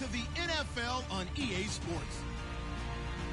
to the NFL on EA Sports.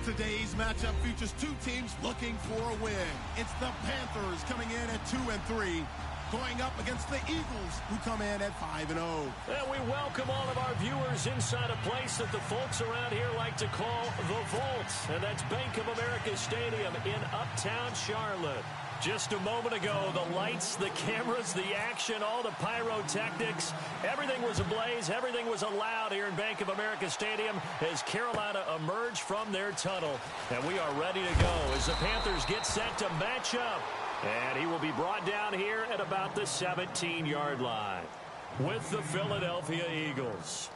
Today's matchup features two teams looking for a win. It's the Panthers coming in at 2-3, going up against the Eagles, who come in at 5-0. And we welcome all of our viewers inside a place that the folks around here like to call the Vault. And that's Bank of America Stadium in Uptown Charlotte. Just a moment ago, the lights, the cameras, the action, all the pyrotechnics, everything was ablaze, everything was allowed here in Bank of America Stadium as Carolina emerged from their tunnel. And we are ready to go as the Panthers get set to match up. And he will be brought down here at about the 17-yard line with the Philadelphia Eagles.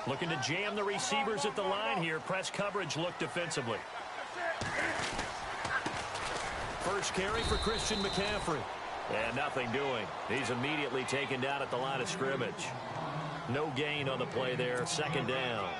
Looking to jam the receivers at the line here. Press coverage look defensively. First carry for Christian McCaffrey. And nothing doing. He's immediately taken down at the line of scrimmage. No gain on the play there. Second down.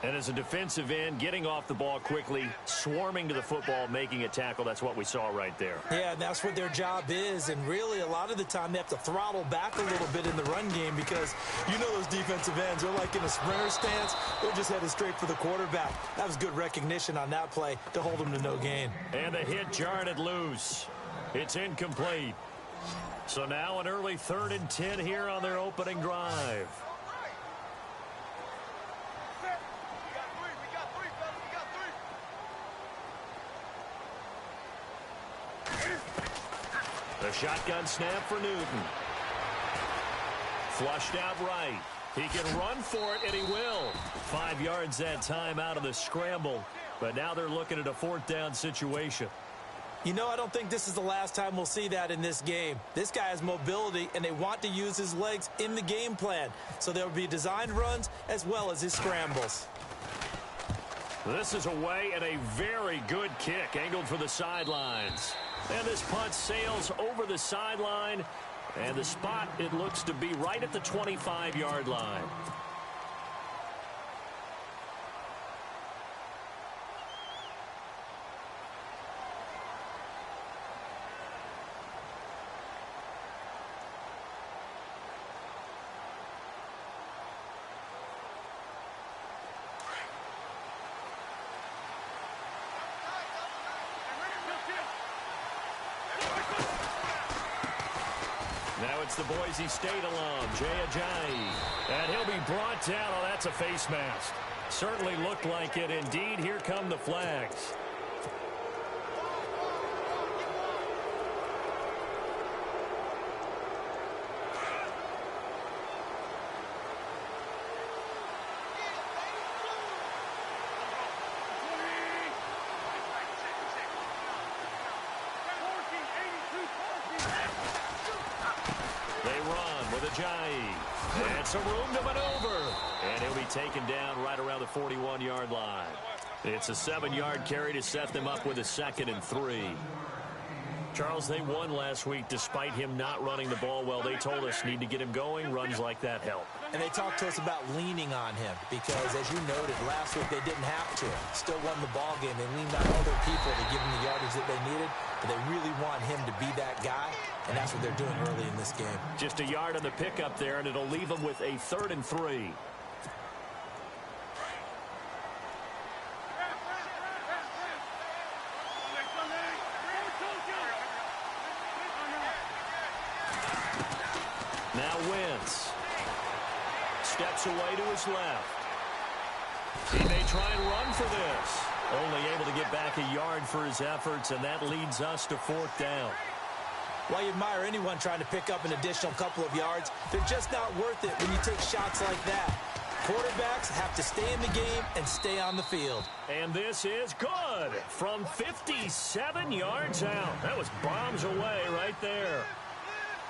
And as a defensive end, getting off the ball quickly, swarming to the football, making a tackle. That's what we saw right there. Yeah, and that's what their job is. And really, a lot of the time, they have to throttle back a little bit in the run game because you know those defensive ends, they're like in a sprinter stance. They're just headed straight for the quarterback. That was good recognition on that play to hold them to no gain. And the hit jarred it loose. It's incomplete. So now an early 3rd and 10 here on their opening drive. The shotgun snap for Newton. Flushed out right. He can run for it, and he will. 5 yards that time out of the scramble. But now they're looking at a 4th down situation. You know, I don't think this is the last time we'll see that in this game. This guy has mobility, and they want to use his legs in the game plan. So there will be designed runs as well as his scrambles. This is away and a very good kick, angled for the sidelines. And this punt sails over the sideline. And the spot, it looks to be right at the 25-yard line. Now it's the Boise State alum, Jay Ajayi. And he'll be brought down. Oh, that's a face mask. Certainly looked like it. Indeed, here come the flags. And some room to maneuver. And he'll be taken down right around the 41-yard line. It's a 7-yard carry to set them up with a 2nd and 3. Charles, they won last week despite him not running the ball well. They told us need to get him going. Runs like that help. And they talked to us about leaning on him because, as you noted, last week they didn't have to. Still won the ball game. They leaned on other people to give him the yardage that they needed. But they really want him to be that guy, and that's what they're doing early in this game. Just a yard on the pickup there, and it'll leave them with a 3rd and 3. Now Wentz steps away to his left. He may try and run for this. Only able to get back a yard for his efforts, and that leads us to 4th down. While you admire anyone trying to pick up an additional couple of yards, they're just not worth it when you take shots like that. Quarterbacks have to stay in the game and stay on the field. And this is good from 57 yards out. That was bombs away right there.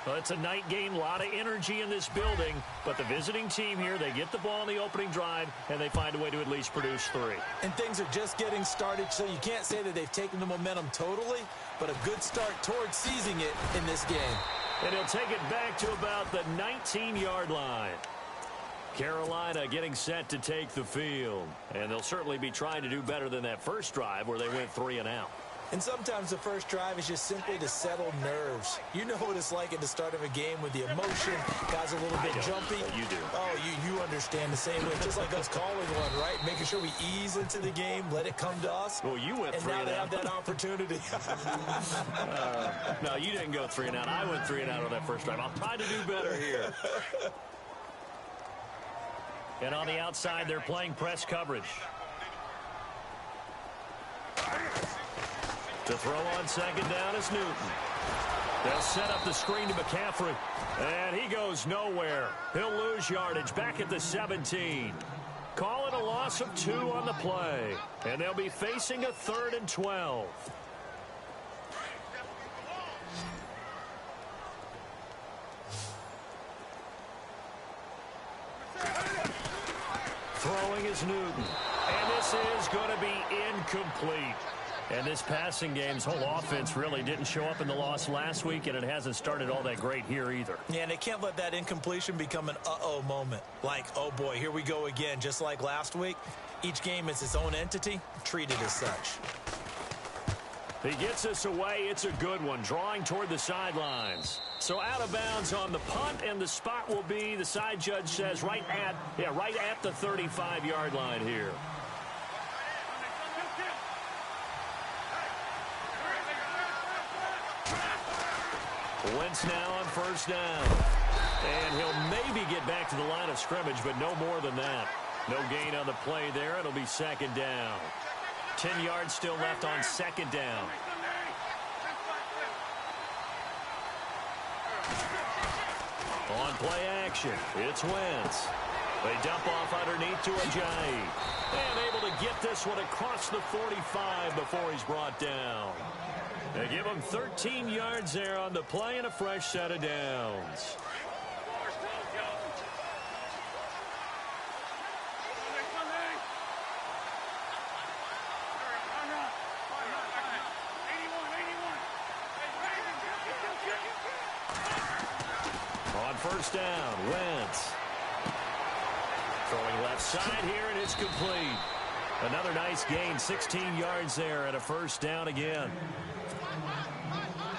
Well, it's a night game, a lot of energy in this building, but the visiting team here, they get the ball in the opening drive, and they find a way to at least produce 3. And things are just getting started, so you can't say that they've taken the momentum totally, but a good start towards seizing it in this game. And he'll take it back to about the 19-yard line. Carolina getting set to take the field. And they'll certainly be trying to do better than that first drive where they went 3 and out. And sometimes the first drive is just simply to settle nerves. You know what it's like at the start of a game with the emotion. Guys a little bit jumpy. You do. Oh, you understand the same way. Just like us calling one, right? Making sure we ease into the game, let it come to us. Well, you went 3 and out. And now they have that opportunity. No, you didn't go 3 and out. I went 3 and out on that first drive. I'll try to do better here. And on the outside, they're playing press coverage. To throw on second down is Newton. They'll set up the screen to McCaffrey. And he goes nowhere. He'll lose yardage back at the 17. Call it a loss of 2 on the play. And they'll be facing a 3rd and 12. Throwing is Newton. And this is going to be incomplete. And this passing game's whole offense really didn't show up in the loss last week, and it hasn't started all that great here either. Yeah, and they can't let that incompletion become an uh-oh moment. Like, oh boy, here we go again. Just like last week, each game is its own entity, treated as such. He gets us away. It's a good one, drawing toward the sidelines. So out of bounds on the punt, and the spot will be, the side judge says, right at the 35-yard line here. Wentz now on first down. And he'll maybe get back to the line of scrimmage, but no more than that. No gain on the play there. It'll be second down. 10 yards still left on second down. On play action, it's Wentz. They dump off underneath to Ajayi. And able to get this one across the 45 before he's brought down. They give him 13 yards there on the play and a fresh set of downs. On first down, Wentz. Throwing left side here, and it's complete. Another nice gain, 16 yards there, and a first down again.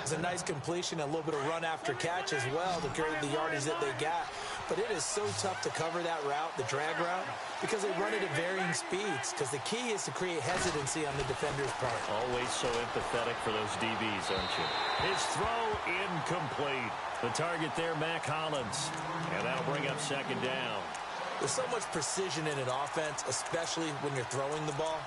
It's a nice completion, a little bit of run after catch as well to carry the yardage that they got. But it is so tough to cover that route, the drag route, because they run it at varying speeds. Because the key is to create hesitancy on the defender's part. Always so empathetic for those DBs, aren't you? His throw incomplete. The target there, Mac Hollins. And that'll bring up second down. There's so much precision in an offense, especially when you're throwing the ball.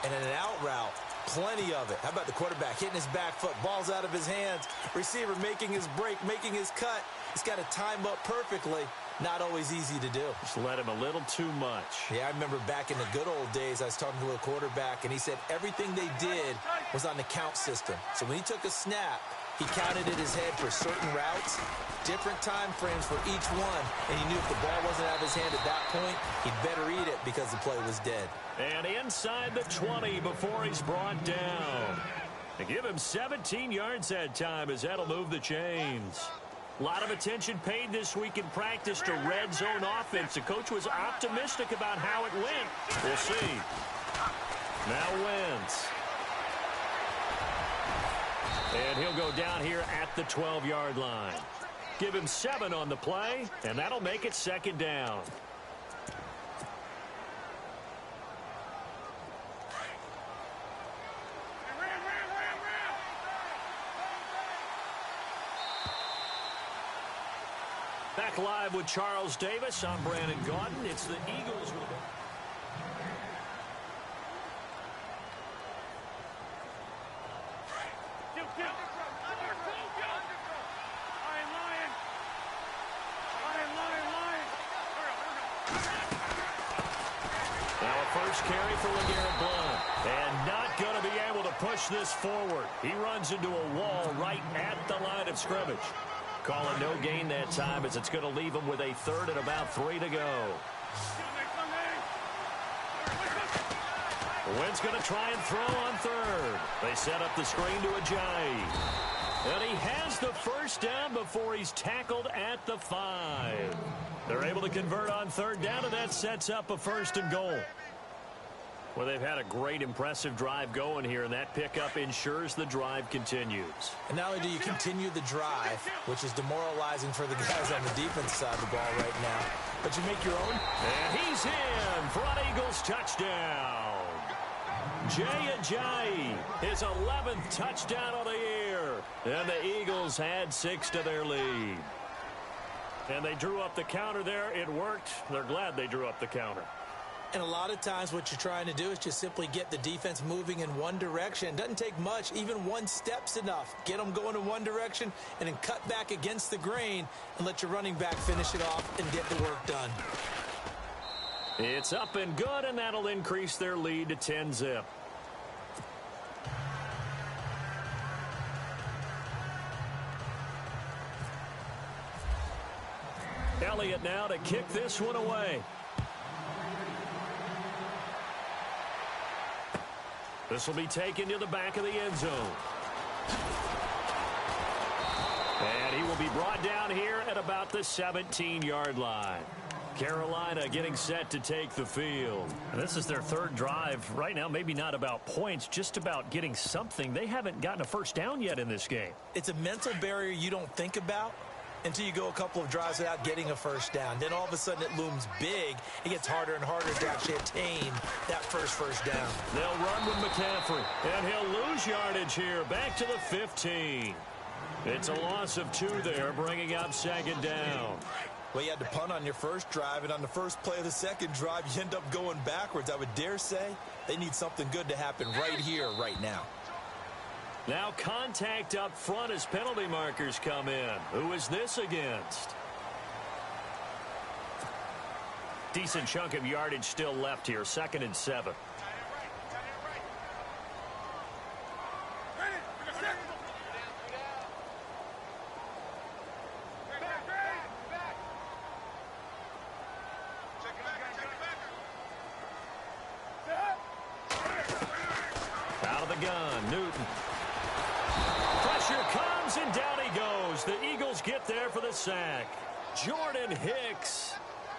And in an out route, plenty of it. How about the quarterback hitting his back foot, ball's out of his hands, receiver making his break, making his cut. He's got to time up perfectly. Not always easy to do. Just let him a little too much. Yeah, I remember back in the good old days, I was talking to a quarterback, and he said everything they did was on the count system. So when he took a snap, he counted in his head for certain routes, different time frames for each one, and he knew if the ball wasn't out of his hand at that point, he'd better eat it because the play was dead. And inside the 20 before he's brought down. They give him 17 yards that time as that'll move the chains. A lot of attention paid this week in practice to red zone offense. The coach was optimistic about how it went. We'll see. Now Wentz. And he'll go down here at the 12-yard line. Give him 7 on the play, and that'll make it second down. Back live with Charles Davis. I'm Brandon Gaudin. It's the Eagles. First carry for LeGarrette Blount. And not going to be able to push this forward. He runs into a wall right at the line of scrimmage. Calling no gain that time as it's going to leave him with a 3rd and about 3 to go. Wentz going to try and throw on 3rd. They set up the screen to Ajayi. And he has gets the first down before he's tackled at the 5. They're able to convert on third down, and that sets up a 1st and goal. Well, they've had a great, impressive drive going here, and that pickup ensures the drive continues. And not only do you continue the drive, which is demoralizing for the guys on the defense side of the ball right now, but you make your own. And he's in for an Eagles touchdown. Jay Ajayi, his 11th touchdown of the year. And the Eagles had 6 to their lead. And they drew up the counter there. It worked. They're glad they drew up the counter. And a lot of times what you're trying to do is just simply get the defense moving in one direction. Doesn't take much. Even one step's enough. Get them going in one direction and then cut back against the grain and let your running back finish it off and get the work done. It's up and good, and that'll increase their lead to 10-zip. Elliott now to kick this one away. This will be taken to the back of the end zone. And he will be brought down here at about the 17-yard line. Carolina getting set to take the field. And this is their 3rd drive. Right now, maybe not about points, just about getting something. They haven't gotten a first down yet in this game. It's a mental barrier you don't think about until you go a couple of drives without getting a first down. Then all of a sudden it looms big. It gets harder and harder to actually attain that first down. They'll run with McCaffrey, and he'll lose yardage here. Back to the 15. It's a loss of 2 there, bringing up 2nd down. Well, you had to punt on your first drive, and on the first play of the second drive, you end up going backwards. I would dare say they need something good to happen right here, right now. Now contact up front as penalty markers come in. Who is this against? Decent chunk of yardage still left here. 2nd and 7. Out of the gun, Newton. Pressure comes, and down he goes. The Eagles get there for the sack. Jordan Hicks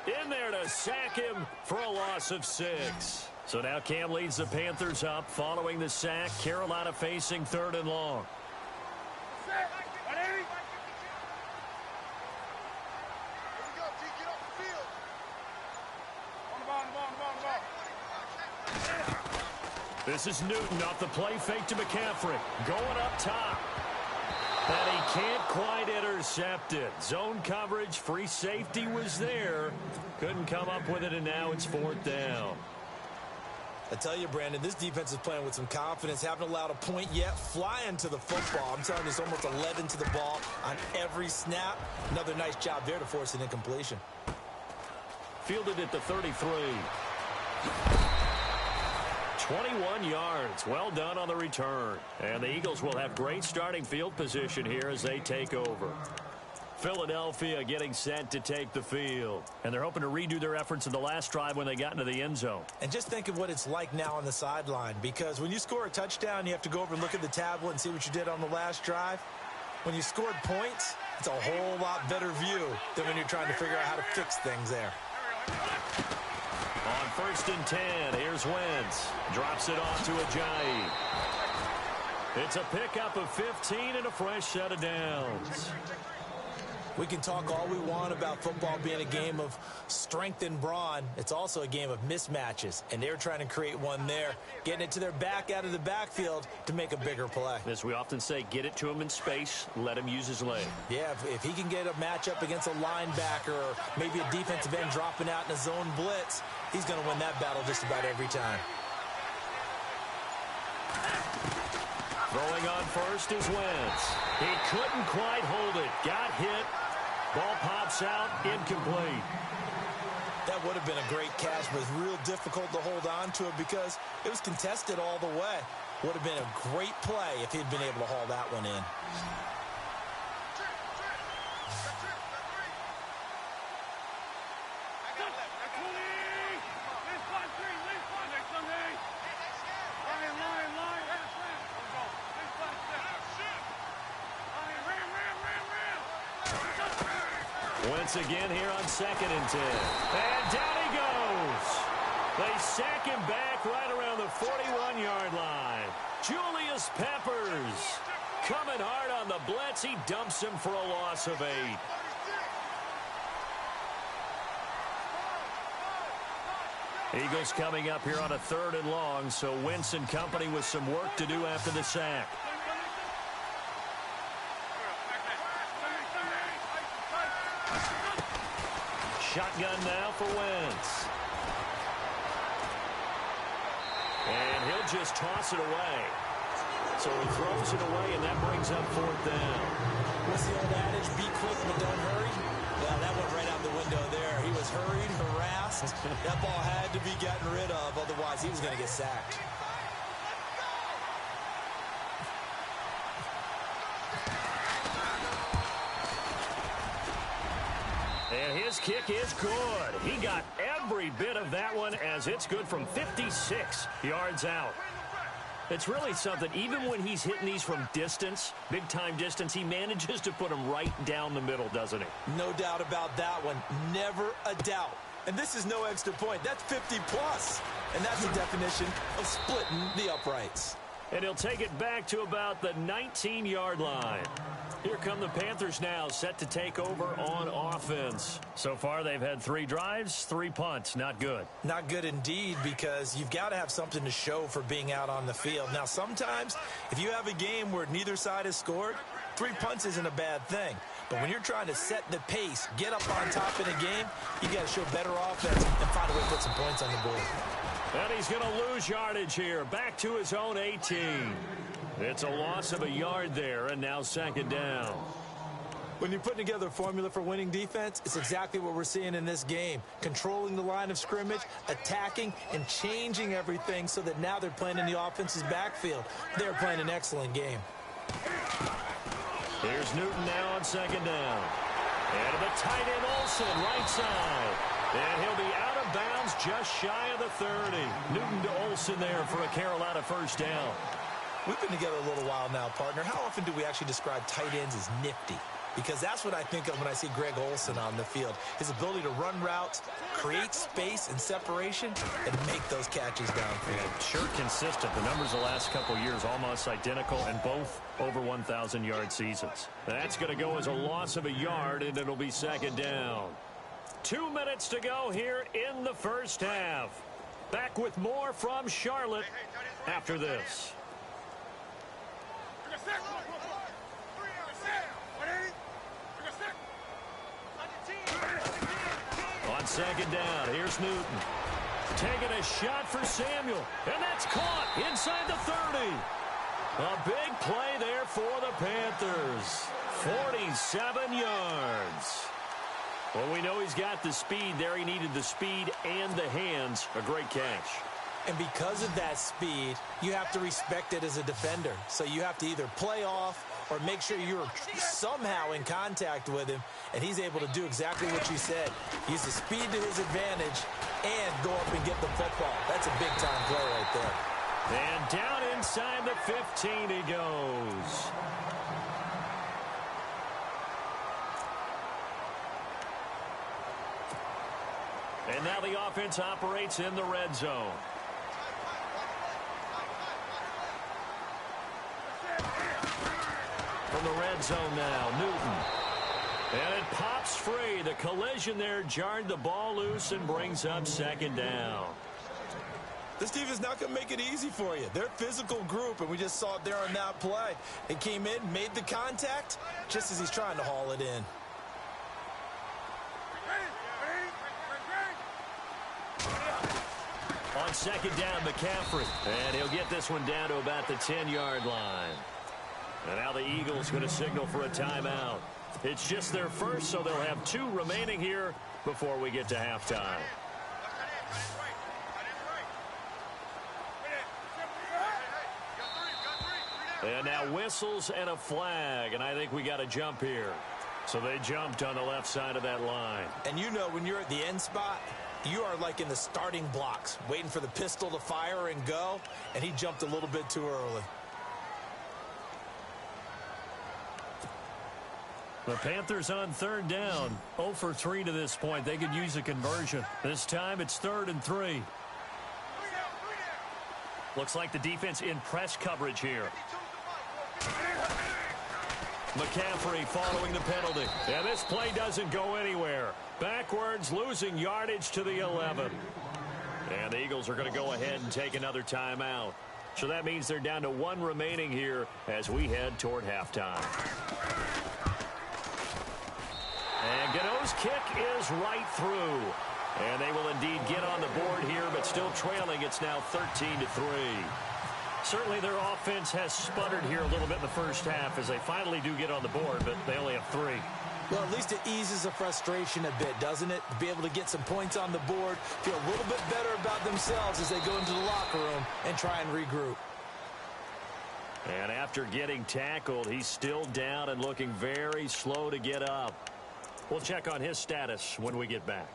in there to sack him for a loss of 6. So now Cam leads the Panthers up following the sack. Carolina facing 3rd and long. This is Newton off the play fake to McCaffrey. Going up top. And he can't quite intercept it. Zone coverage, free safety was there. Couldn't come up with it, and now it's 4th down. I tell you, Brandon, this defense is playing with some confidence. Haven't allowed a point yet. Flying to the football. I'm telling you, it's almost 11 to the ball on every snap. Another nice job there to force an incompletion. Fielded at the 33. 21 yards. Well done on the return. And the Eagles will have great starting field position here as they take over. Philadelphia getting set to take the field. And they're hoping to redo their efforts in the last drive when they got into the end zone. And just think of what it's like now on the sideline, because when you score a touchdown, you have to go over and look at the tablet and see what you did on the last drive. When you scored points, it's a whole lot better view than when you're trying to figure out how to fix things there. On 1st and 10, here's Wentz. Drops it off to Ajayi. It's a pickup of 15 and a fresh set of downs. We can talk all we want about football being a game of strength and brawn. It's also a game of mismatches, and they're trying to create one there, getting it to their back out of the backfield to make a bigger play. As we often say, get it to him in space, let him use his leg. Yeah, if he can get a matchup against a linebacker or maybe a defensive end dropping out in a zone blitz, he's going to win that battle just about every time. Throwing on first is Wentz. He couldn't quite hold it. Got hit. Ball pops out, incomplete. That would have been a great catch, but it's real difficult to hold on to it because it was contested all the way. Would have been a great play if he'd been able to haul that one in. Once again here on 2nd and 10. And down he goes. They sack him back right around the 41-yard line. Julius Peppers coming hard on the blitz. He dumps him for a loss of 8. Eagles coming up here on a 3rd and long, so Wentz and company with some work to do after the sack. Shotgun now for Wentz. And he'll just toss it away. So he throws it away, and that brings up 4th down. What's the old adage? Be quick, but don't hurry. Well, that went right out the window there. He was hurried, harassed. That ball had to be gotten rid of. Otherwise, he was going to get sacked. And his kick is good. He got every bit of that one as it's good from 56 yards out. It's really something. Even when he's hitting these from distance, big-time distance, he manages to put them right down the middle, doesn't he? No doubt about that one. Never a doubt. And this is no extra point. That's 50-plus. And that's the definition of splitting the uprights. And he'll take it back to about the 19-yard line. Here come the Panthers now, set to take over on offense. So far, they've had 3 drives, 3 punts. Not good. Not good indeed, because you've got to have something to show for being out on the field. Now, sometimes, if you have a game where neither side has scored, 3 punts isn't a bad thing. But when you're trying to set the pace, get up on top in a game, you got to show better offense and find a way to put some points on the board. And he's going to lose yardage here, back to his own 18. It's a loss of a yard there, and now 2nd down. When you're putting together a formula for winning defense, it's exactly what we're seeing in this game. Controlling the line of scrimmage, attacking, and changing everything so that now they're playing in the offense's backfield. They're playing an excellent game. Here's Newton now on 2nd down. And the tight end Olsen, right side. And he'll be out of bounds just shy of the 30. Newton to Olsen there for a Carolina 1st down. We've been together a little while now, partner. How often do we actually describe tight ends as nifty? Because that's what I think of when I see Greg Olsen on the field. His ability to run routes, create space and separation, and make those catches downfield. And sure consistent. The numbers the last couple years almost identical, and both over 1,000-yard seasons. That's going to go as a loss of a yard, and it'll be 2nd down. 2 minutes to go here in the 1st half. Back with more from Charlotte after this. On 2nd down, here's Newton. Taking a shot for Samuel, and that's caught inside the 30. A big play there for the Panthers. 47 yards. Well, we know he's got the speed there. He needed the speed and the hands. A great catch. And because of that speed, you have to respect it as a defender. So you have to either play off or make sure you're somehow in contact with him, and he's able to do exactly what you said. Use the speed to his advantage and go up and get the football. That's a big-time play right there. And down inside the 15 he goes. And now the offense operates in the red zone. From the red zone now, Newton. And it pops free. The collision there jarred the ball loose and brings up 2nd down. This team is not going to make it easy for you. They're a physical group, and we just saw it there on that play. They came in, made the contact, just as he's trying to haul it in. On 2nd down, McCaffrey. And he'll get this one down to about the 10-yard line. And now the Eagles going to signal for a timeout. It's just their first, so they'll have 2 remaining here before we get to halftime. And now whistles and a flag, and I think we got a jump here. So they jumped on the left side of that line. And you know when you're at the end spot, you are like in the starting blocks, waiting for the pistol to fire and go, and he jumped a little bit too early. The Panthers on third down. 0 for 3 to this point. They could use a conversion. This time it's 3rd and 3. Looks like the defense in press coverage here. McCaffrey following the penalty. And this play doesn't go anywhere. Backwards, losing yardage to the 11. And the Eagles are going to go ahead and take another timeout. So that means they're down to 1 remaining here as we head toward halftime. And Gano's kick is right through. And they will indeed get on the board here, but still trailing. It's now 13-3. Certainly their offense has sputtered here a little bit in the first half as they finally do get on the board, but they only have 3. Well, at least it eases the frustration a bit, doesn't it? To be able to get some points on the board, feel a little bit better about themselves as they go into the locker room and try and regroup. And after getting tackled, he's still down and looking very slow to get up. We'll check on his status when we get back.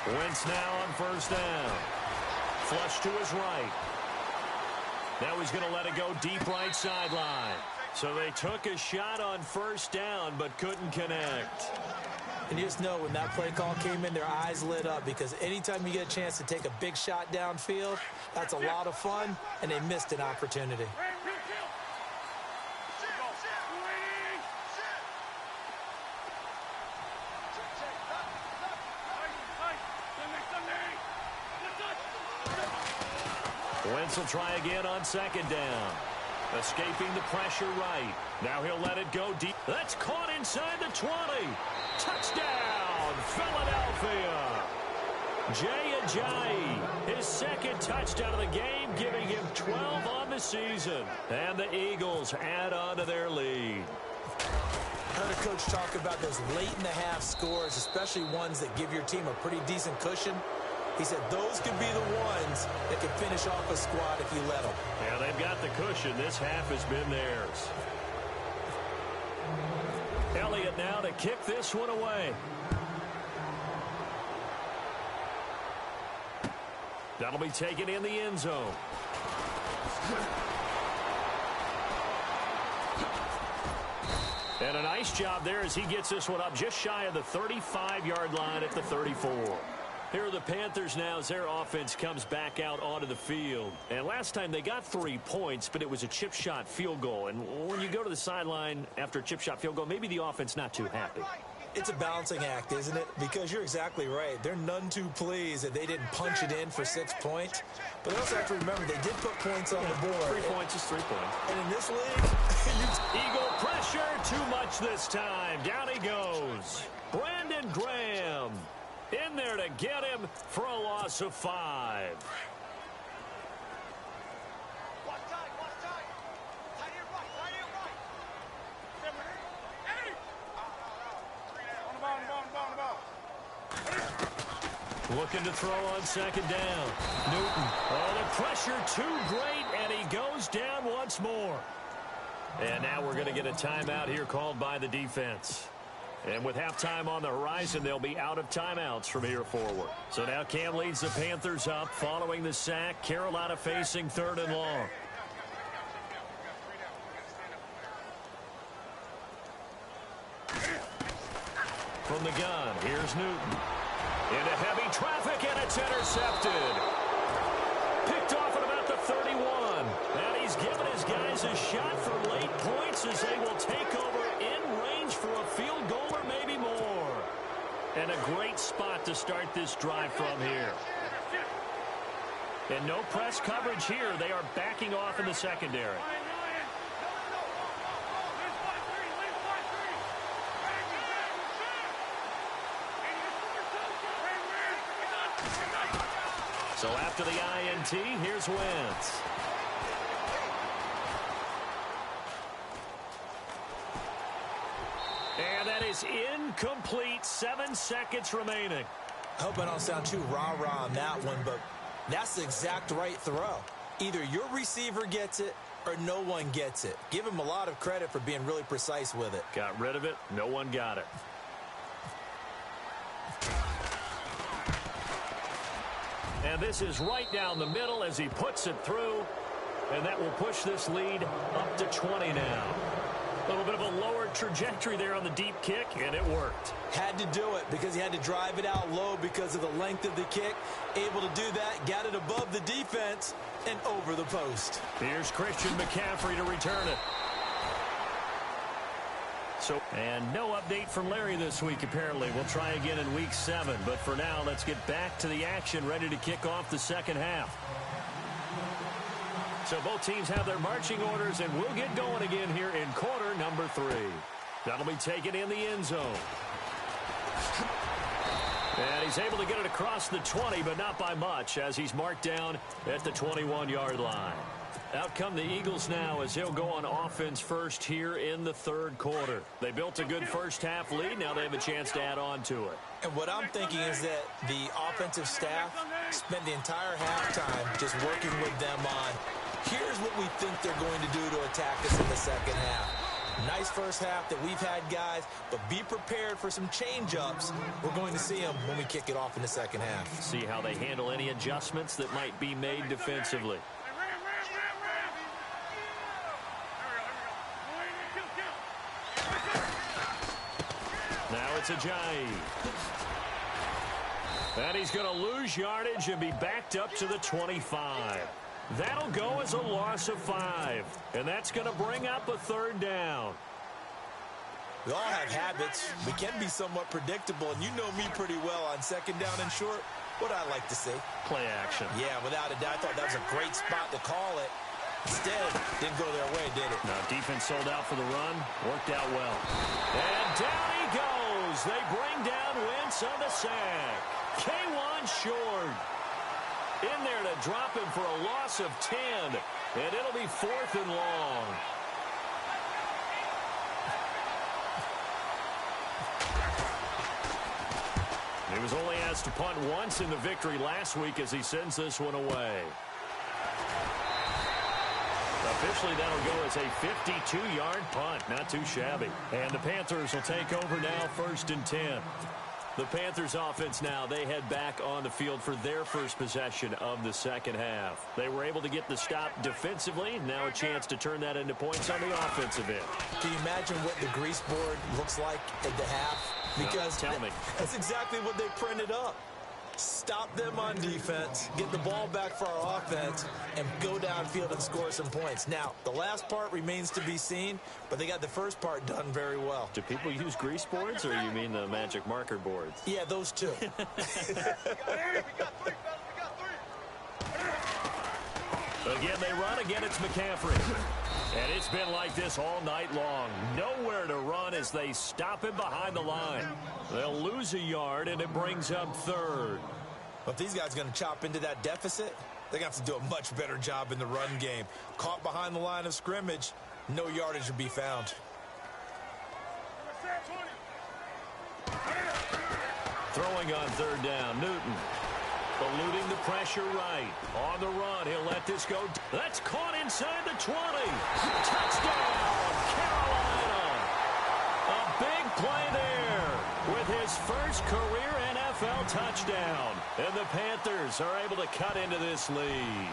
Wentz now on first down. Flush to his right. Now he's going to let it go deep right sideline. So they took a shot on first down but couldn't connect. And you just know when that play call came in, their eyes lit up because anytime you get a chance to take a big shot downfield, that's a lot of fun, and they missed an opportunity. Wentz will try again on second down. Escaping the pressure right. Now he'll let it go deep. That's caught inside the 20. Touchdown, Philadelphia. Jay Ajayi, his second touchdown of the game, giving him 12 on the season. And the Eagles add on to their lead. I heard a coach talk about those late-in-the-half scores, especially ones that give your team a pretty decent cushion. He said those could be the ones that can finish off a squad if you let them. Yeah, they've got the cushion. This half has been theirs. Elliott now to kick this one away. That'll be taken in the end zone. And a nice job there as he gets this one up just shy of the 35-yard line at the 34. Here are the Panthers now as their offense comes back out onto the field. And last time they got 3 points, but it was a chip shot field goal. And when you go to the sideline after a chip shot field goal, maybe the offense not too happy. It's a balancing act, isn't it? Because you're exactly right. They're none too pleased that they didn't punch it in for 6 points. But they also have to remember they did put points on the board. 3 points is 3 points. And in this league, Eagle pressure, too much this time. Down he goes. Brandon Graham in there to get him for a loss of 5. Looking to throw on second down. Newton. Oh, the pressure too great, and he goes down once more. And now we're going to get a timeout here called by the defense. And with halftime on the horizon, they'll be out of timeouts from here forward. So now Cam leads the Panthers up following the sack. Carolina facing 3rd and long. From the gun, here's Newton. Into heavy traffic, and it's intercepted. Picked off at about the 31. And he's given his guys a shot for late points as they will take over in range for a field goal or maybe more. And a great spot to start this drive from here. And no press coverage here. They are backing off in the secondary. So after the INT, here's Wentz. And that is incomplete. 7 seconds remaining. I hope I don't sound too rah-rah on that one, but that's the exact right throw. Either your receiver gets it or no one gets it. Give him a lot of credit for being really precise with it. Got rid of it. No one got it. And this is right down the middle as he puts it through. And that will push this lead up to 20 now. A little bit of a lower trajectory there on the deep kick, and it worked. Had to do it because he had to drive it out low because of the length of the kick. Able to do that, got it above the defense, and over the post. Here's Christian McCaffrey to return it. And no update from Larry this week, apparently. We'll try again in Week 7. But for now, let's get back to the action, ready to kick off the second half. So both teams have their marching orders, and we'll get going again here in quarter number 3. That'll be taken in the end zone. And he's able to get it across the 20, but not by much, as he's marked down at the 21-yard line. Out come the Eagles now as they'll go on offense first here in the third quarter. They built a good first-half lead. Now they have a chance to add on to it. And what I'm thinking is that the offensive staff spent the entire halftime just working with them on, here's what we think they're going to do to attack us in the second half. Nice first half that we've had, guys, but be prepared for some change-ups. We're going to see them when we kick it off in the second half. See how they handle any adjustments that might be made defensively. Now it's Ajayi. And he's going to lose yardage and be backed up to the 25. That'll go as a loss of 5. And that's going to bring up a third down. We all have habits. We can be somewhat predictable, and you know me pretty well on second down and short. What I like to see. Play action. Yeah, without a doubt. I thought that was a great spot to call it. Instead, didn't go their way, did it? Now, defense sold out for the run. Worked out well. And down he goes. They bring down Wentz on the sack. K1 short. In there to drop him for a loss of 10. And it'll be 4th and long. He was only asked to punt once in the victory last week as he sends this one away. Officially, that'll go as a 52-yard punt. Not too shabby. And the Panthers will take over now, 1st and 10. The Panthers offense now, they head back on the field for their first possession of the second half. They were able to get the stop defensively. Now a chance to turn that into points on the offensive end. Can you imagine what the grease board looks like at the half? Because tell me. That's exactly what they printed up. Stop them on defense, get the ball back for our offense, and go downfield and score some points. Now, the last part remains to be seen, but they got the first part done very well. Do people use grease boards, or you mean the magic marker boards? Yeah, those two. Again, they run. Again, it's McCaffrey. And it's been like this all night long. Nowhere to run as they stop him behind the line. They'll lose a yard, and it brings up 3rd. But if these guys are going to chop into that deficit, they're going to have to do a much better job in the run game. Caught behind the line of scrimmage, no yardage to be found. Throwing on 3rd down, Newton. Eluding the pressure right. On the run, he'll let this go. That's caught inside the 20. Touchdown, Carolina. A big play there with his first career NFL touchdown. And the Panthers are able to cut into this lead.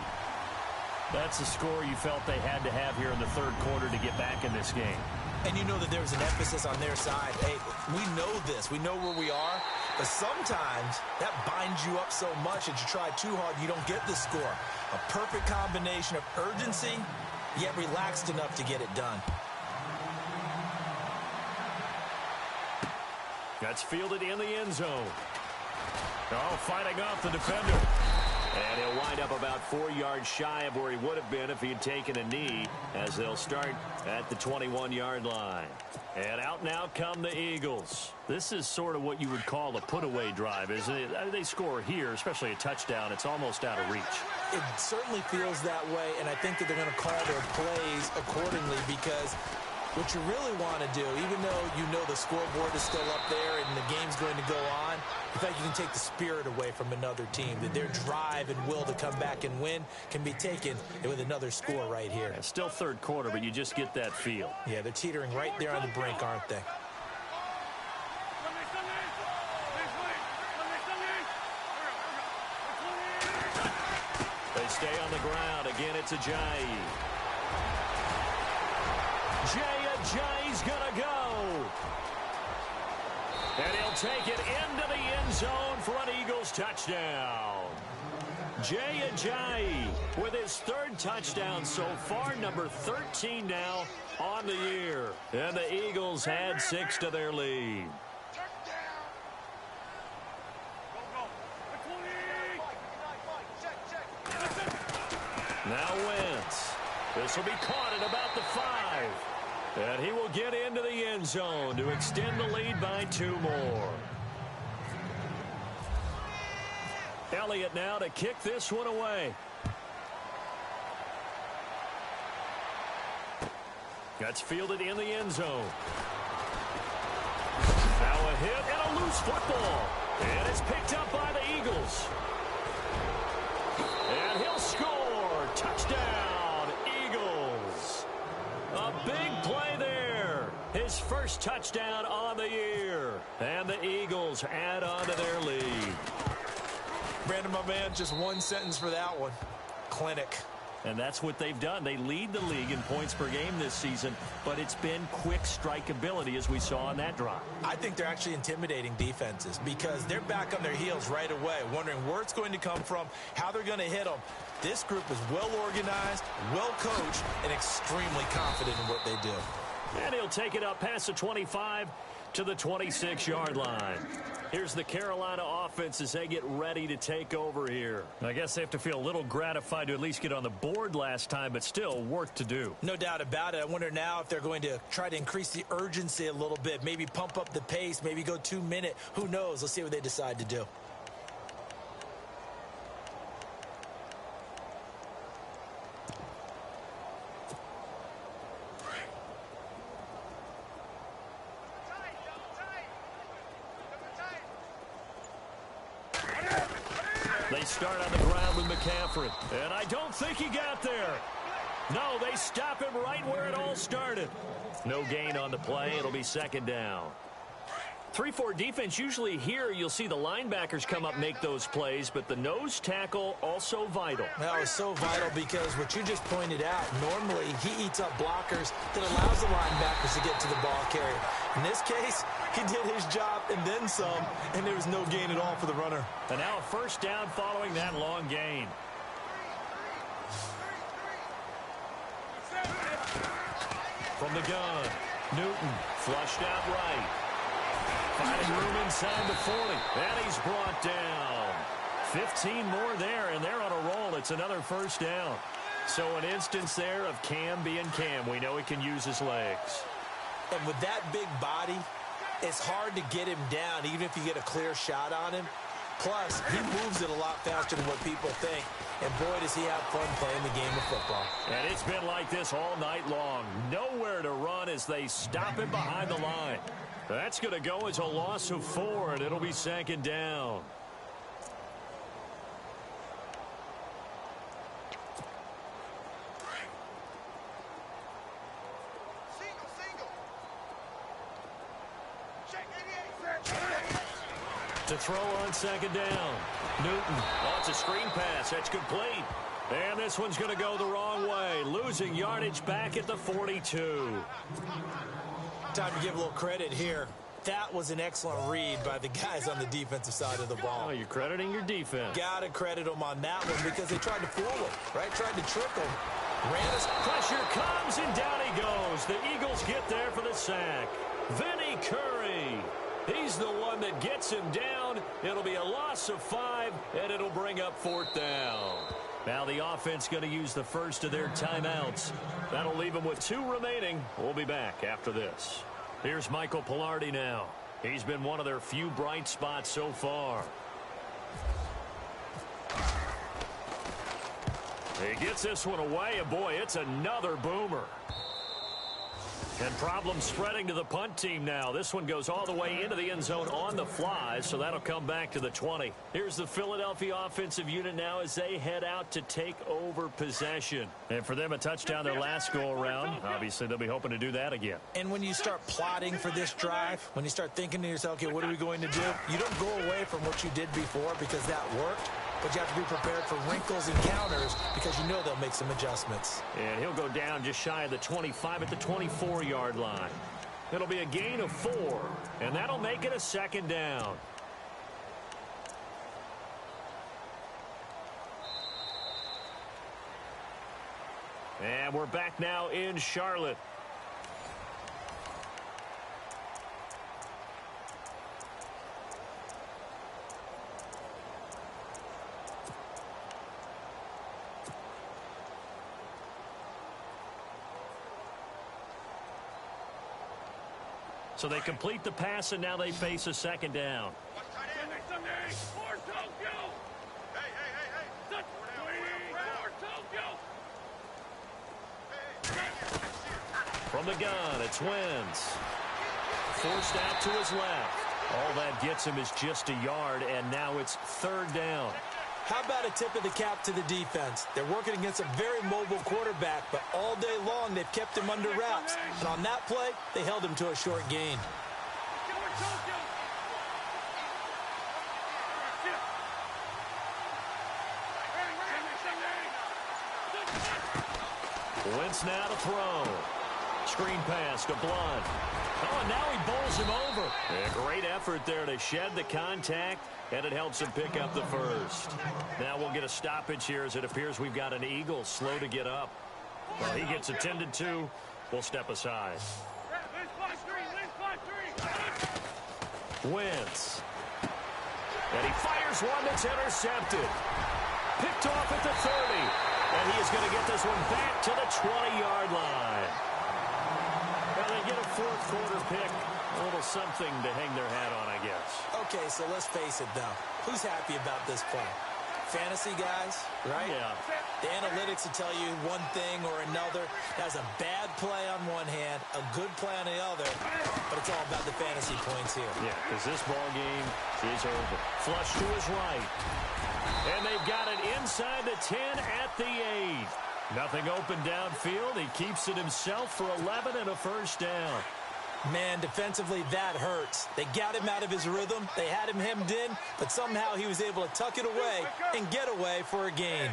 That's the score you felt they had to have here in the third quarter to get back in this game. And you know that there's an emphasis on their side. Hey, we know this. We know where we are. But sometimes that binds you up so much that you try too hard, you don't get the score. A perfect combination of urgency, yet relaxed enough to get it done. That's fielded in the end zone. Oh, fighting off the defender. And he'll wind up about 4 yards shy of where he would have been if he had taken a knee, as they'll start at the 21-yard line. And out now come the Eagles. This is sort of what you would call a put-away drive, isn't it? They score here, especially a touchdown. It's almost out of reach. It certainly feels that way, and I think that they're going to call their plays accordingly, because what you really want to do, even though you know the scoreboard is still up there and the game's going to go on, in fact, you can take the spirit away from another team, that their drive and will to come back and win can be taken with another score right here. Yeah, still third quarter, but you just get that feel. Yeah, they're teetering right there on the brink, aren't they? stay on the ground. Again, it's Ajayi. Ajayi's going to go. And he'll take it into the end zone for an Eagles touchdown. Ajayi with his third touchdown so far, number 13 now on the year. And the Eagles add 6 to their lead. Now Wentz. This will be caught at about the 5. And he will get into the end zone to extend the lead by 2 more. Elliott now to kick this one away. That's fielded in the end zone. Now a hit and a loose football. And it's picked up by the Eagles. And he'll score. Touchdown, Eagles. A big play there. His first touchdown on the year. And the Eagles add on to their lead. Brandon, my man, just one sentence for that one. Clinic. And that's what they've done. They lead the league in points per game this season, but it's been quick strikeability as we saw on that drive. I think they're actually intimidating defenses because they're back on their heels right away, wondering where it's going to come from, how they're going to hit them. This group is well organized, well coached, and extremely confident in what they do. And he'll take it up past the 25 to the 26-yard line. Here's the Carolina offense as they get ready to take over here. I guess they have to feel a little gratified to at least get on the board last time, but still work to do. No doubt about it. I wonder now if they're going to try to increase the urgency a little bit, maybe pump up the pace, maybe go 2-minute. Who knows? Let's see what they decide to do. They start on the ground with McCaffrey, and I don't think he got there. No, they stop him right where it all started. No gain on the play. It'll be second down. 3-4 defense, usually here you'll see the linebackers come up, make those plays, but the nose tackle also vital. That was so vital because what you just pointed out, normally he eats up blockers that allows the linebackers to get to the ball carrier. In this case, he did his job and then some, and there was no gain at all for the runner. And now a first down following that long gain. From the gun, Newton flushed out right. Finding room inside the 40, and he's brought down. 15 more there, and they're on a roll. It's another first down. So an instance there of Cam being Cam. We know he can use his legs. And with that big body, it's hard to get him down, even if you get a clear shot on him. Plus, he moves it a lot faster than what people think. And boy, does he have fun playing the game of football. And it's been like this all night long. Nowhere to run as they stop him behind the line. That's going to go as a loss of 4, and it'll be second down. To throw on second down. Newton. Oh, it's a screen pass. That's complete. And this one's going to go the wrong way. Losing yardage back at the 42. Time to give a little credit here. That was an excellent read by the guys on the defensive side of the ball. Oh, you're crediting your defense. Got to credit them on that one because they tried to fool him, right? Tried to trick him. Pressure comes, and down he goes. The Eagles get there for the sack. Vinny Curry. He's the one that gets him down. It'll be a loss of 5, and it'll bring up 4th down. Now the offense going to use the first of their timeouts. That'll leave them with 2 remaining. We'll be back after this. Here's Michael Pilardi now. He's been one of their few bright spots so far. He gets this one away, and boy, it's another boomer. And problems spreading to the punt team now. This one goes all the way into the end zone on the fly, so that'll come back to the 20. Here's the Philadelphia offensive unit now as they head out to take over possession. And for them, a touchdown their last go-around. Obviously, they'll be hoping to do that again. And when you start plotting for this drive, when you start thinking to yourself, okay, what are we going to do? You don't go away from what you did before because that worked. but you have to be prepared for wrinkles and counters because you know they'll make some adjustments. And he'll go down just shy of the 25 at the 24-yard line. It'll be a gain of 4, and that'll make it a second down. And we're back now in Charlotte. So they complete the pass, and now they face a second down. From the gun, it's Wentz. Forced out to his left. All that gets him is just a yard, and now it's third down. How about a tip of the cap to the defense? They're working against a very mobile quarterback, but all day long they've kept him under wraps. And on that play, they held him to a short gain. Wentz now to throw. Screen pass to Blunt. Oh, and now he bowls him over. A great effort there to shed the contact, and it helps him pick up the first. Now we'll get a stoppage here as it appears we've got an Eagle slow to get up. While he gets attended to, we'll step aside. Wentz. And he fires one that's intercepted. Picked off at the 30. And he is going to get this one back to the 20-yard line. Well, they get a fourth quarter pick. A little something to hang their hat on, I guess. Okay, so let's face it, though. Who's happy about this play? Fantasy guys, right? Yeah. The analytics will tell you one thing or another. That's a bad play on one hand, a good play on the other, but it's all about the fantasy points here. Yeah, because this ball game is over. Flush to his right. And they've got it inside the 10 at the 8. Nothing open downfield. He keeps it himself for 11 and a first down. Man, defensively, that hurts. They got him out of his rhythm. They had him hemmed in, but somehow he was able to tuck it away and get away for a gain.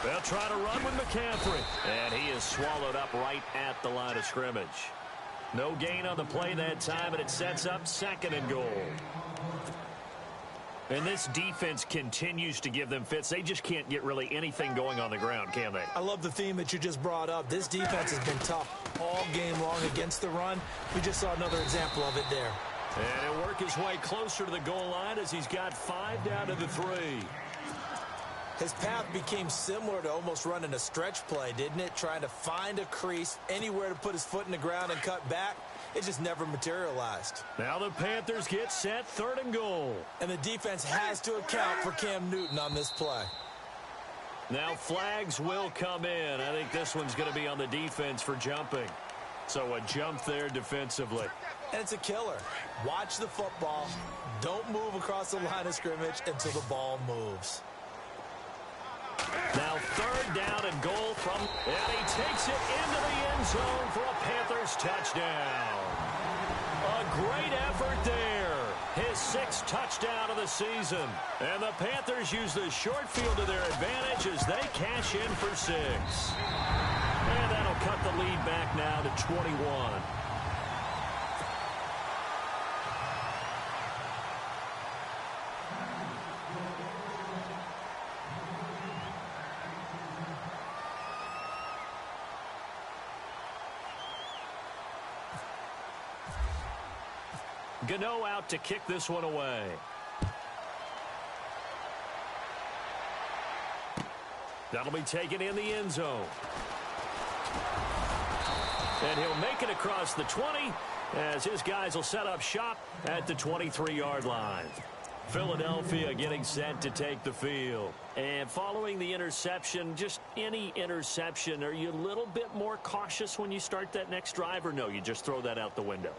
They'll try to run with McCaffrey. And he is swallowed up right at the line of scrimmage. No gain on the play that time, and it sets up second and goal. And this defense continues to give them fits. They just can't get really anything going on the ground, can they? I love the theme that you just brought up. This defense has been tough all game long against the run. We just saw another example of it there. And he'll work his way closer to the goal line as he's got 5 down to the 3. His path became similar to almost running a stretch play, didn't it? Trying to find a crease, anywhere to put his foot in the ground and cut back. It just never materialized. Now the Panthers get set, third and goal. And the defense has to account for Cam Newton on this play. Now flags will come in. I think this one's going to be on the defense for jumping. So a jump there defensively. And it's a killer. Watch the football. Don't move across the line of scrimmage until the ball moves. Now third down and goal from, and he takes it into the end zone for a Panthers touchdown. A great effort there. His 6th touchdown of the season. And the Panthers use the short field to their advantage as they cash in for 6. And that'll cut the lead back now to 21. Gano out to kick this one away. That'll be taken in the end zone. And he'll make it across the 20 as his guys will set up shop at the 23-yard line. Philadelphia getting set to take the field. And following the interception, just any interception, are you a little bit more cautious when you start that next drive, or no, you just throw that out the window?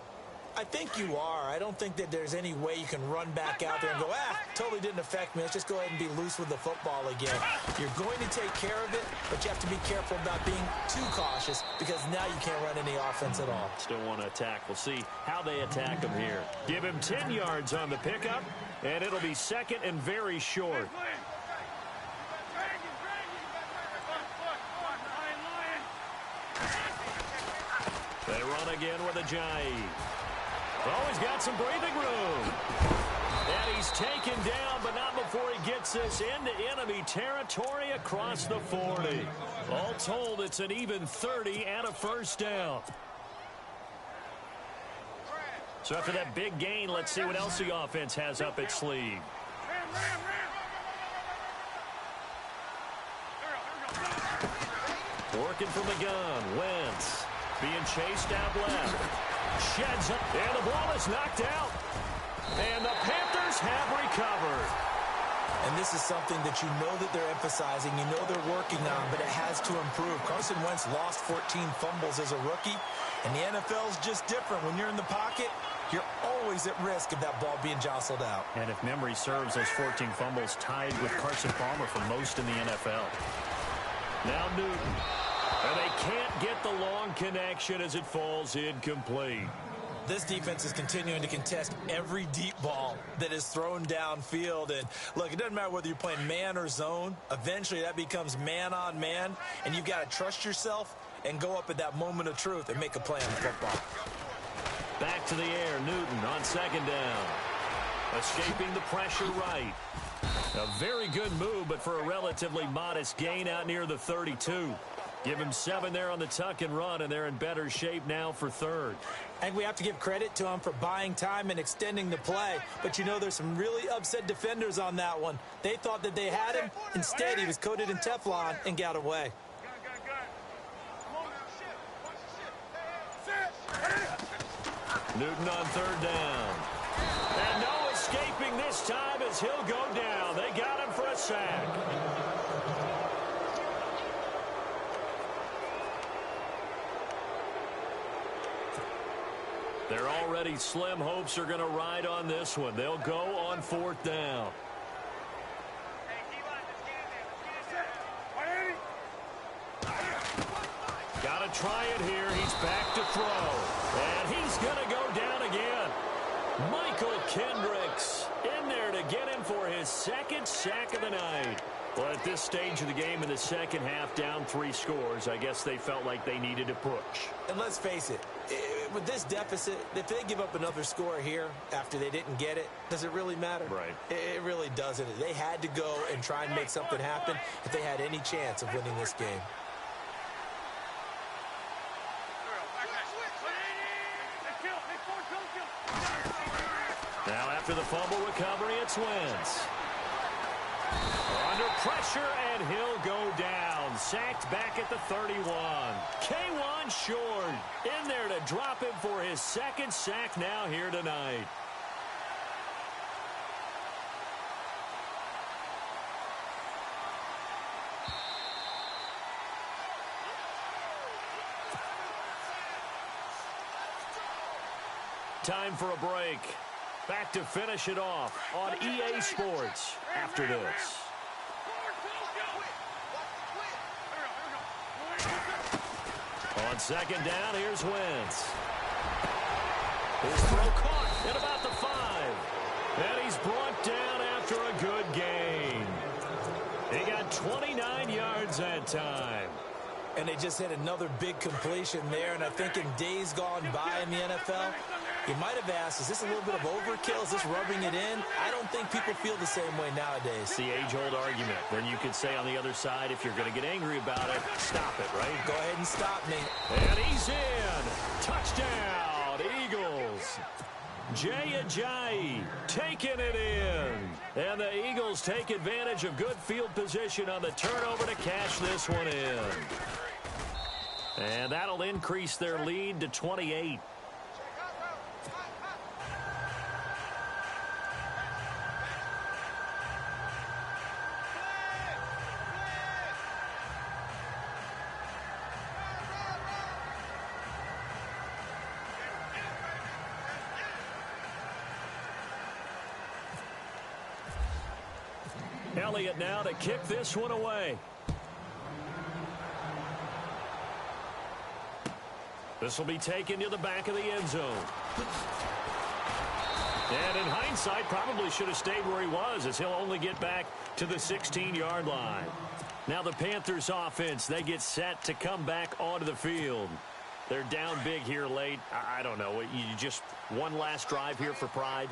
I think you are. I don't think that there's any way you can run back out there and go, totally didn't affect me. Let's just go ahead and be loose with the football again. You're going to take care of it, but you have to be careful about being too cautious because now you can't run any offense at all. Still want to attack. We'll see how they attack him here. Give him 10 yards on the pickup, and it'll be second and very short. They run again with a Ajayi. Oh, he's got some breathing room. And he's taken down, but not before he gets this into enemy territory across the 40. All told, it's an even 30 and a first down. So after that big gain, let's see what else the offense has up its sleeve. Working from the gun, Wentz. Being chased out left. Sheds up, and the ball is knocked out. And the Panthers have recovered. And this is something that you know that they're emphasizing, you know they're working on, but it has to improve. Carson Wentz lost 14 fumbles as a rookie, and the NFL is just different. When you're in the pocket, you're always at risk of that ball being jostled out. And if memory serves, those 14 fumbles tied with Carson Palmer for most in the NFL. Now Newton. And they can't get the long connection as it falls incomplete. This defense is continuing to contest every deep ball that is thrown downfield. And look, it doesn't matter whether you're playing man or zone. Eventually that becomes man on man. And you've got to trust yourself and go up at that moment of truth and make a play on football. Back to the air, Newton on second down. Escaping the pressure right. A very good move, but for a relatively modest gain out near the 32. Give him 7 there on the tuck and run, and they're in better shape now for third. I think we have to give credit to him for buying time and extending the play. But you know there's some really upset defenders on that one. They thought that they had him. Instead, he was coated in Teflon and got away. Newton on third down. And no escaping this time as he'll go down. They got him for a sack. Their already slim hopes are going to ride on this one. They'll go on fourth down. Got to try it here. He's back to throw. And he's going to go down again. Michael Kendricks in there to get him for his second sack of the night. Well, at this stage of the game in the second half, down 3 scores, I guess they felt like they needed to push. And let's face it, with this deficit, if they give up another score here after they didn't get it, does it really matter? Right. It really doesn't. They had to go and try and make something happen if they had any chance of winning this game. Now after the fumble recovery, it's Wentz. Under pressure, and he'll go down. Sacked back at the 31. K1 short. In there to drop him for his second sack now here tonight. Time for a break. Back to finish it off on EA Sports after this. On second down, here's Wentz. His throw caught at about the 5. And he's brought down after a good gain. He got 29 yards that time. And they just had another big completion there. And I think in days gone by in the NFL, you might have asked, is this a little bit of overkill? Is this rubbing it in? I don't think people feel the same way nowadays. It's the age-old argument. Then you could say on the other side, if you're going to get angry about it, stop it, right? Go ahead and stop me. And he's in. Touchdown, Eagles. Jay Ajayi taking it in. And the Eagles take advantage of good field position on the turnover to cash this one in. And that'll increase their lead to 28. Elliott now to kick this one away. This will be taken to the back of the end zone. And in hindsight, probably should have stayed where he was, as he'll only get back to the 16-yard line. Now the Panthers offense, they get set to come back onto the field. They're down big here late. I don't know. You just one last drive here for pride?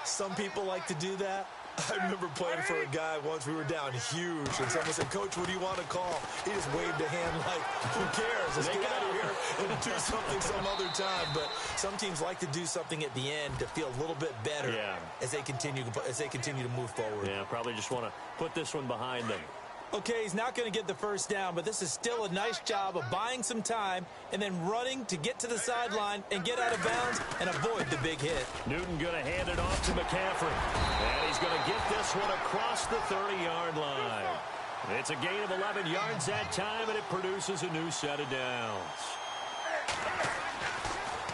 Some people like to do that. I remember playing for a guy once. We were down huge, and someone said, "Coach, what do you want to call?" He just waved a hand like, who cares? Let's get out of here and do something some other time. But some teams like to do something at the end to feel a little bit better as they continue to move forward. Yeah, probably just want to put this one behind them. Okay, he's not going to get the first down, but this is still a nice job of buying some time and then running to get to the sideline and get out of bounds and avoid the big hit. Newton going to hand it off to McCaffrey. And he's going to get this one across the 30-yard line. It's a gain of 11 yards that time, and it produces a new set of downs.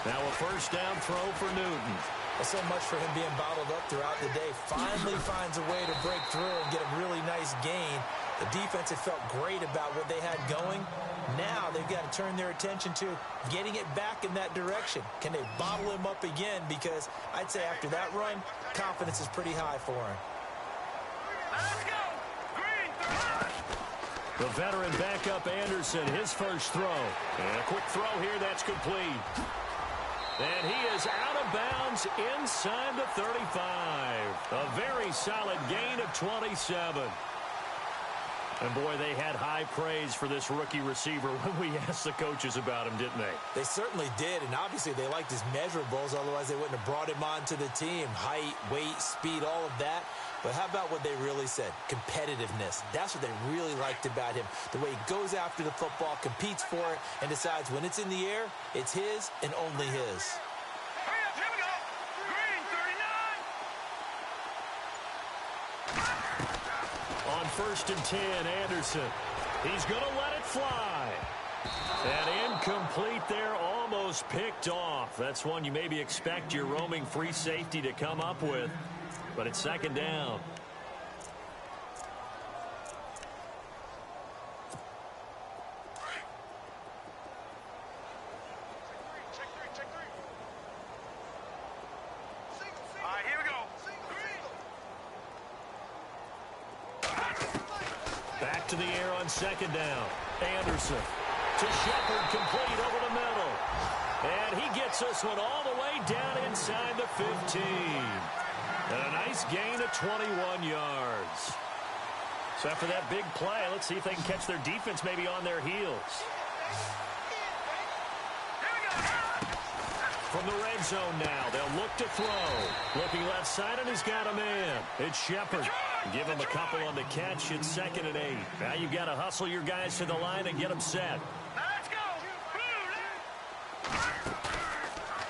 Now a first down throw for Newton. Well, so much for him being bottled up throughout the day. Finally finds a way to break through and get a really nice gain. The defense had felt great about what they had going. Now they've got to turn their attention to getting it back in that direction. Can they bottle him up again? Because I'd say after that run, confidence is pretty high for him. Let's go! Green, the veteran backup Anderson, his first throw. And a quick throw here that's complete. And he is out of bounds inside the 35. A very solid gain of 27. And, boy, they had high praise for this rookie receiver when we asked the coaches about him, didn't they? They certainly did, and obviously they liked his measurables. Otherwise, they wouldn't have brought him onto the team. Height, weight, speed, all of that. But how about what they really said? Competitiveness. That's what they really liked about him. The way he goes after the football, competes for it, and decides when it's in the air, it's his and only his. Here we go! Green, 39! On 1st and 10, Anderson. He's going to let it fly. And incomplete there, almost picked off. That's one you maybe expect your roaming free safety to come up with. But it's second down. Check three. All right, here we go. Back to the air on second down. Anderson to Shepard, complete over the middle. And he gets this one all the way down inside the 15. And a nice gain of 21 yards. So after that big play, let's see if they can catch their defense maybe on their heels. From the red zone now, they'll look to throw. Looking left side, and he's got a man. It's Shepard. Give him a couple on the catch. It's 2nd and 8. Now you've got to hustle your guys to the line and get them set. Let's go!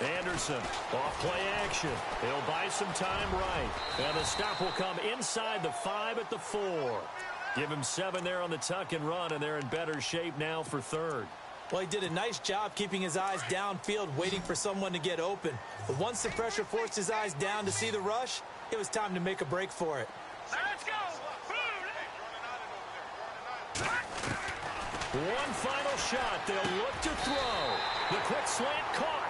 Anderson, off play action. He'll buy some time right. And the stop will come inside the 5 at the 4. Give him 7 there on the tuck and run, and they're in better shape now for 3rd. Well, he did a nice job keeping his eyes downfield, waiting for someone to get open. But once the pressure forced his eyes down to see the rush, it was time to make a break for it. Let's go! One final shot. They'll look to throw. The quick slant caught.